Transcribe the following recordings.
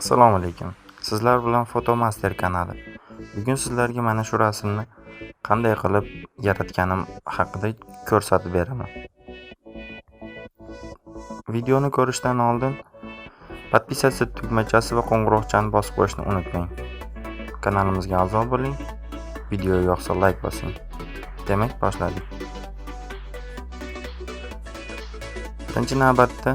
Assalomu alaykum. Sizlar bilan FOTOMONTAJ kanali. Bugun sizlarga mana shu rasmni qanday qilib yaratganim haqida ko'rsatib beraman. Videoni ko'rishdan oldin подписаться tugmachasi va qo'ng'iroqchani bosib qo'yishni unutmang. Kanalimizga a'zo bo'ling. Video yoqsa like bosing. Demak, boshladik. Birinchi navbatda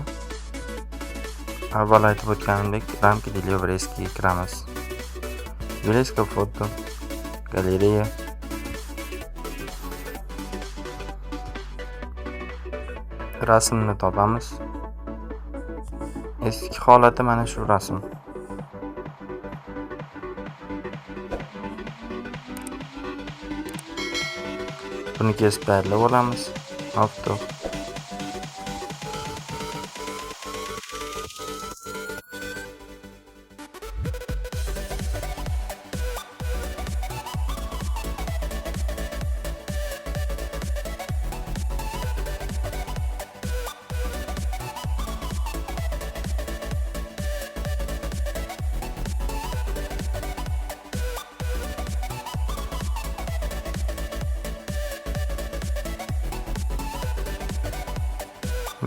avval aytib o'tganimdek ramka TELEFONDasiga kiramiz. Yuleska foto, galereya. Rasmni topamiz. Eski holati mana shu rasm. Buni kesib tayyorlab olamiz. Auto.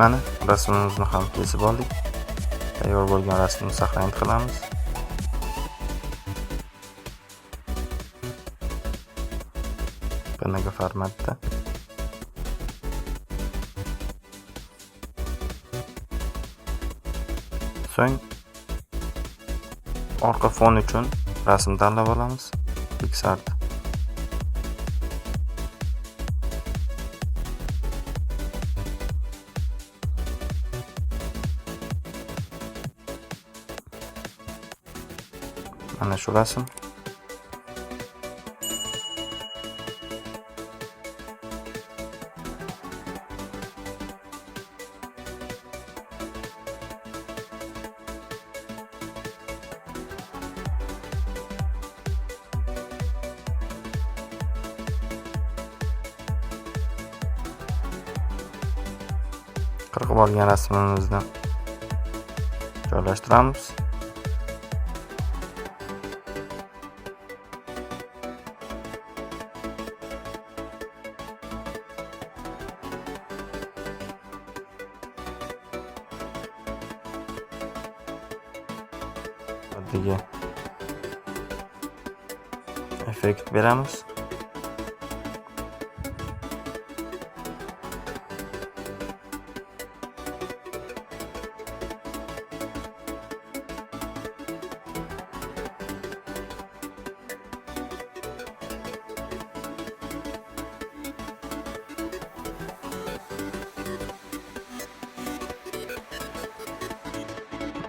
Mana rasmimizni ham kesib oldik. Tayyor bo'lgan rasmni saqlanib qilamiz. Bunaqa formatda. So'ng orqa fon uchun rasm tanlab olamiz. PicsArt. Mana shu rasm. Qirqib olgan rasmimizni joylashtiramiz. Oddiy effekt beramiz.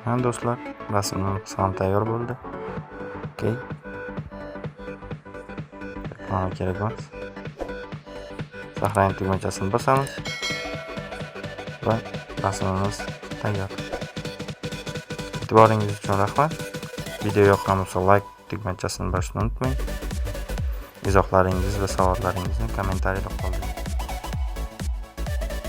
Ha do'stlar, rasmimiz ham tayyor bo'ldi. Okey. Mana kerak emas. Saqlanib tugmachasini bosamiz va rasmimiz tayyor. E'tiboringiz uchun rahmat. Video yoqqan bo'lsa like tugmachasini bosishni unutmang. Izohlaringiz va savollaringizni kommentariyada qoldiring.